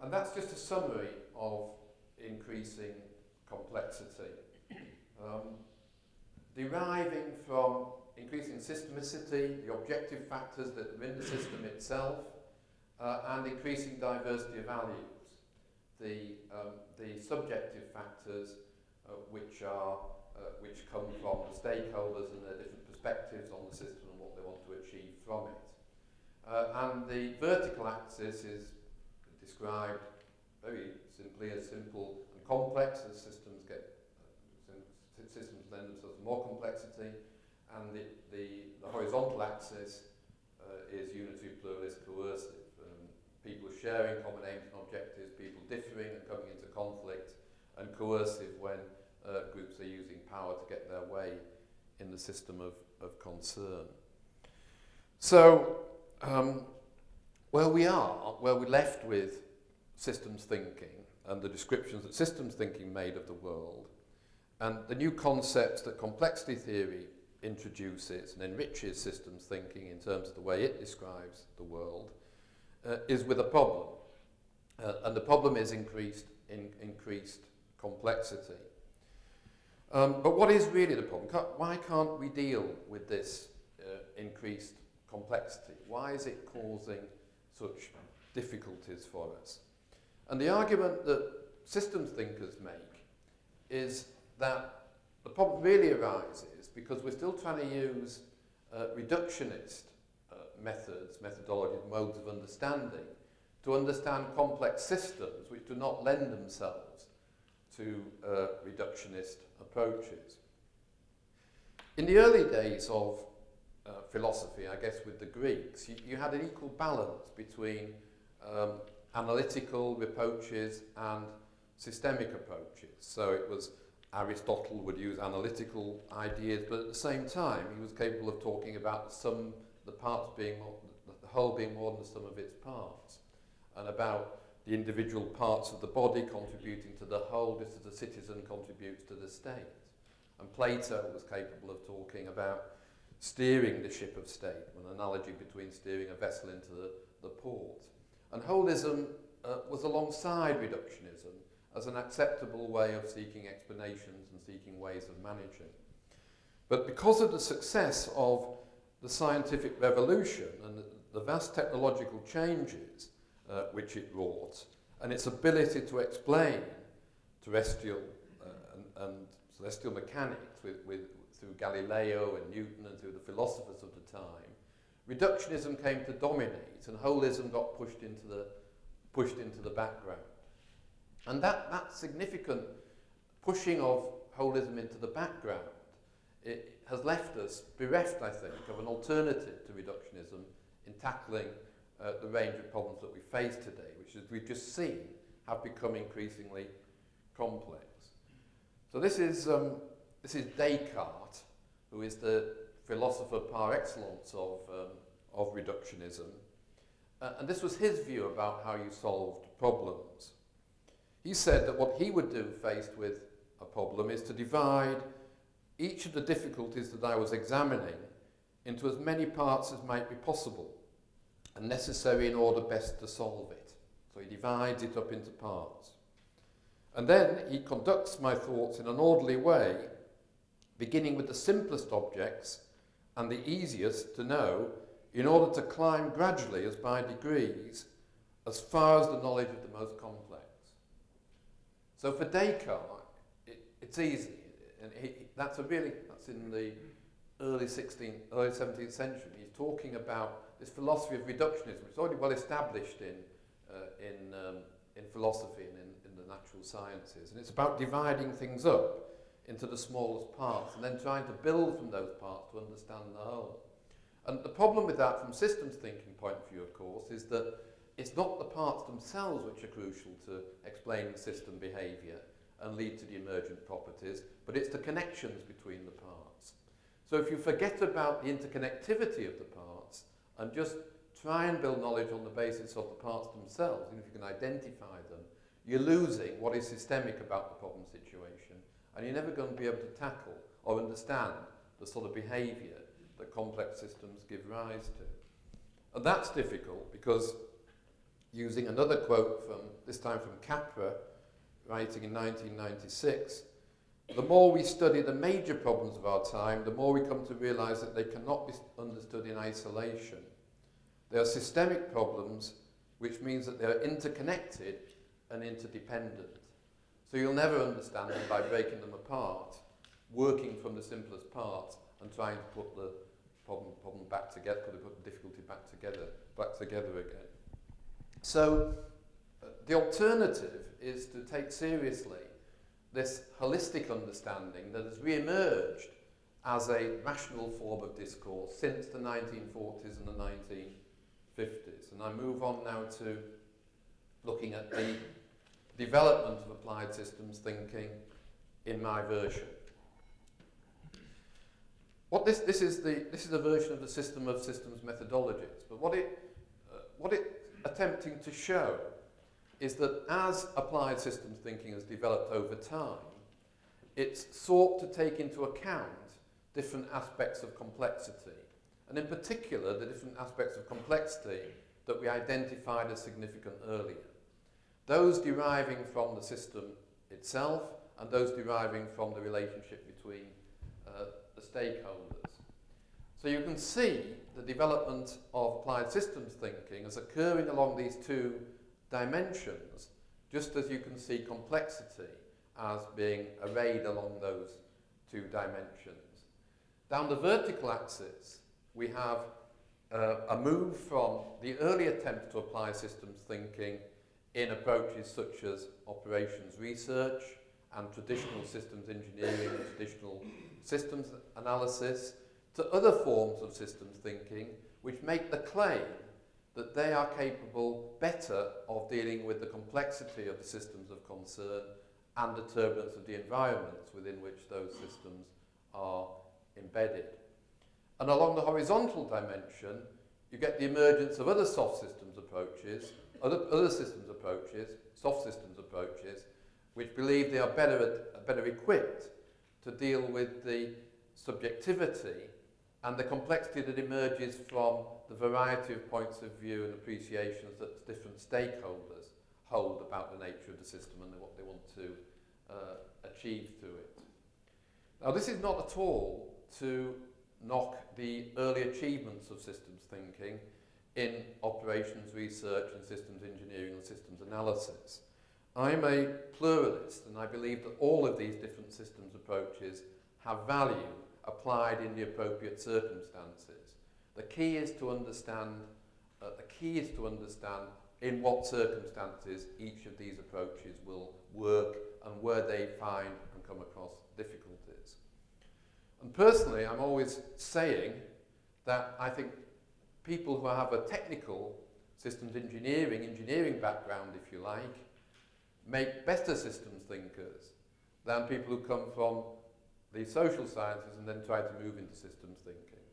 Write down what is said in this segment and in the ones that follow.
And that's just a summary of increasing complexity. Deriving from increasing systemicity, the objective factors that are in the system itself, and increasing diversity of values, the subjective factors which come from the stakeholders and their different perspectives on the system and what they want to achieve from it. And the vertical axis is described very simply as simple and complex as systems get. Systems lend themselves to more complexity, and the horizontal axis is unitary, pluralist, coercive. People sharing common aims and objectives, people differing and coming into conflict, and coercive when groups are using power to get their way in the system of concern. So, where we're left with systems thinking and the descriptions that systems thinking made of the world, and the new concepts that complexity theory introduces and enriches systems thinking in terms of the way it describes the world, is with a problem. And the problem is increased complexity. But what is really the problem? Why can't we deal with this increased complexity? Why is it causing such difficulties for us? And the argument that systems thinkers make is that the problem really arises because we're still trying to use reductionist methodologies, modes of understanding, to understand complex systems which do not lend themselves to reductionist approaches. In the early days of philosophy, I guess with the Greeks, you had an equal balance between analytical approaches and systemic approaches. So it was Aristotle would use analytical ideas, but at the same time he was capable of talking about the parts being more, the whole being more than the sum of its parts, and about the individual parts of the body contributing to the whole, just as a citizen contributes to the state. And Plato was capable of talking about steering the ship of state, an analogy between steering a vessel into the port. And holism was alongside reductionism as an acceptable way of seeking explanations and seeking ways of managing. But because of the success of the scientific revolution and the vast technological changes which it wrought, and its ability to explain terrestrial and celestial mechanics through Galileo and Newton and through the philosophers of the time, reductionism came to dominate and holism got pushed into the background. And that significant pushing of holism into the background, it has left us bereft, I think, of an alternative to reductionism in tackling the range of problems that we face today, which, as we've just seen, have become increasingly complex. So this is Descartes, who is the philosopher par excellence of reductionism, and this was his view about how you solved problems. He said that what he would do faced with a problem is to divide each of the difficulties that I was examining into as many parts as might be possible and necessary in order best to solve it. So he divides it up into parts. And then he conducts my thoughts in an orderly way, beginning with the simplest objects and the easiest to know, in order to climb gradually, as by degrees, as far as the knowledge of the most complex. So for Descartes, it's easy, and that's in the early 17th century. He's talking about this philosophy of reductionism, which is already well established in philosophy and in the natural sciences, and it's about dividing things up into the smallest parts and then trying to build from those parts to understand the whole. And the problem with that from systems thinking point of view, of course, is that it's not the parts themselves which are crucial to explaining system behaviour and lead to the emergent properties, but it's the connections between the parts. So if you forget about the interconnectivity of the parts and just try and build knowledge on the basis of the parts themselves, and if you can identify them, you're losing what is systemic about the problem situation, and you're never going to be able to tackle or understand the sort of behaviour that complex systems give rise to. And that's difficult because using another quote from, this time from Capra, writing in 1996, the more we study the major problems of our time, the more we come to realise that they cannot be understood in isolation. They are systemic problems, which means that they are interconnected and interdependent. So you'll never understand them by breaking them apart, working from the simplest parts and trying to put the problem back together, put the difficulty back together again. So the alternative is to take seriously this holistic understanding that has re-emerged as a rational form of discourse since the 1940s and the 1950s. And I move on now to looking at the development of applied systems thinking in my version. This is a version of the system of systems methodologies, but what it's attempting to show is that as applied systems thinking has developed over time, it's sought to take into account different aspects of complexity, and in particular the different aspects of complexity that we identified as significant earlier. Those deriving from the system itself and those deriving from the relationship between the stakeholders. So you can see the development of applied systems thinking as occurring along these two dimensions, just as you can see complexity as being arrayed along those two dimensions. Down the vertical axis, we have a move from the early attempts to apply systems thinking in approaches such as operations research and traditional systems engineering and traditional systems analysis to other forms of systems thinking which make the claim that they are capable better of dealing with the complexity of the systems of concern and the turbulence of the environments within which those systems are embedded. And along the horizontal dimension, you get the emergence of other soft systems approaches, other systems approaches, soft systems approaches, which believe they are better equipped to deal with the subjectivity and the complexity that emerges from the variety of points of view and appreciations that different stakeholders hold about the nature of the system and what they want to achieve through it. Now, this is not at all to knock the early achievements of systems thinking in operations research and systems engineering and systems analysis. I'm a pluralist, and I believe that all of these different systems approaches have value applied in the appropriate circumstances. The key is to understand in what circumstances each of these approaches will work and where they find and come across difficulties. And personally, I'm always saying that I think people who have a technical systems engineering background, if you like, make better systems thinkers than people who come from the social sciences and then try to move into systems thinking.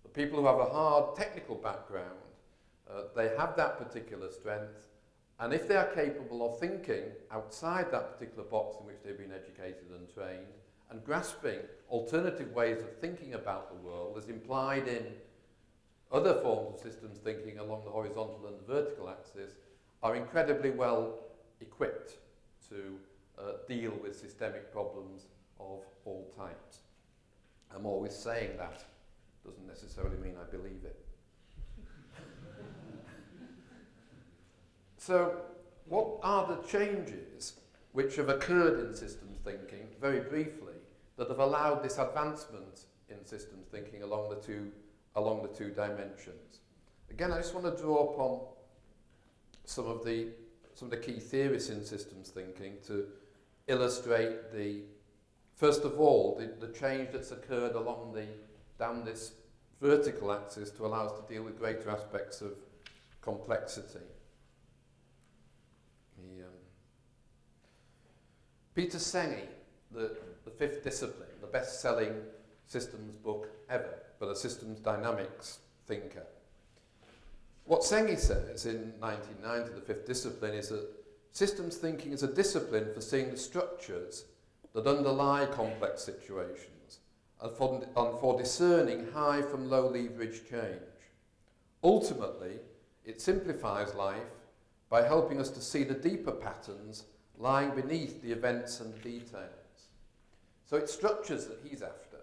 The people who have a hard technical background, they have that particular strength, and if they are capable of thinking outside that particular box in which they've been educated and trained, and grasping alternative ways of thinking about the world as implied in other forms of systems thinking along the horizontal and the vertical axis, are incredibly well equipped to deal with systemic problems of all types. I'm always saying that. Doesn't necessarily mean I believe it. So, what are the changes which have occurred in systems thinking, very briefly, that have allowed this advancement in systems thinking along the two dimensions? Again, I just want to draw upon some of the key theories in systems thinking to illustrate first of all, the change that's occurred down this vertical axis to allow us to deal with greater aspects of complexity. Peter Senge, the fifth discipline, the best-selling systems book ever, but a systems dynamics thinker. What Senge says in 1990, the fifth discipline, is that systems thinking is a discipline for seeing the structures that underlie complex situations and for discerning high from low leverage change. Ultimately, it simplifies life by helping us to see the deeper patterns lying beneath the events and the details. So it's structures that he's after.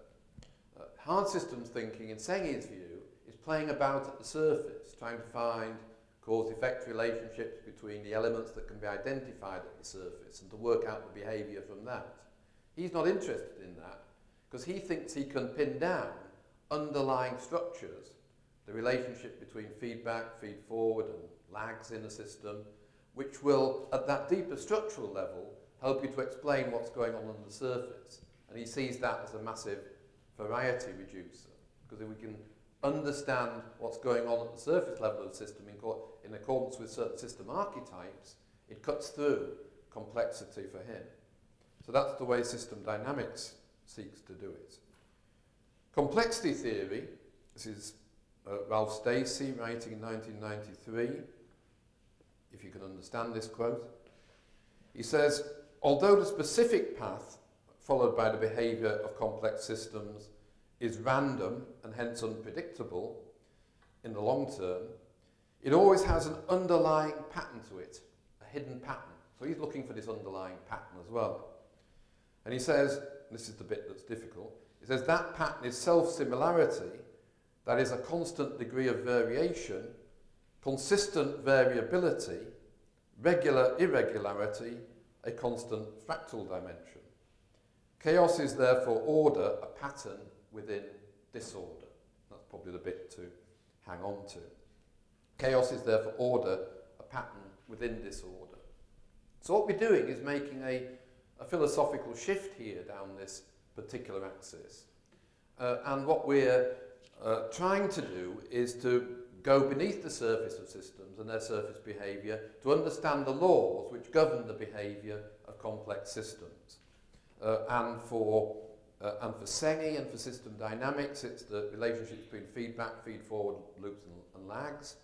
Hard systems thinking, in Sengi's view, is playing about at the surface, trying to find cause-effect relationships between the elements that can be identified at the surface and to work out the behaviour from that. He's not interested in that because he thinks he can pin down underlying structures, the relationship between feedback, feed-forward and lags in a system, which will, at that deeper structural level, help you to explain what's going on the surface. And he sees that as a massive variety reducer, because if we can understand what's going on at the surface level of the system in accordance with certain system archetypes, it cuts through complexity for him. So that's the way system dynamics seeks to do it. Complexity theory, this is Ralph Stacey writing in 1993, if you can understand this quote. He says, although the specific path followed by the behaviour of complex systems is random and hence unpredictable in the long term, it always has an underlying pattern to it, a hidden pattern. So he's looking for this underlying pattern as well. And he says, and this is the bit that's difficult, he says that pattern is self-similarity, that is a constant degree of variation, consistent variability, regular irregularity, a constant fractal dimension. Chaos is therefore order, a pattern within disorder. That's probably the bit to hang on to. Chaos is therefore order, a pattern within disorder. So what we're doing is making a philosophical shift here down this particular axis. And what we're trying to do is to go beneath the surface of systems and their surface behaviour to understand the laws which govern the behaviour of complex systems. And for Sengi and for system dynamics, it's the relationship between feedback, feed-forward loops and lags.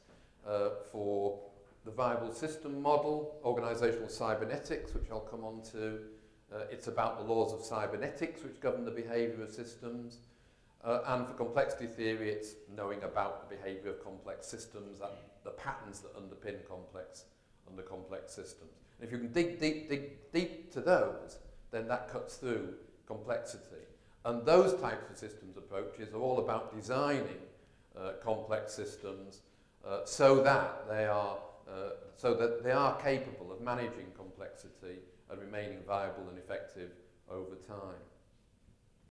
For the viable system model, organisational cybernetics, which I'll come on to, it's about the laws of cybernetics which govern the behaviour of systems. And for complexity theory, it's knowing about the behaviour of complex systems and the patterns that underpin complex systems. And if you can dig deep to those, then that cuts through complexity. And those types of systems approaches are all about designing complex systems so that they are capable of managing complexity and remaining viable and effective over time.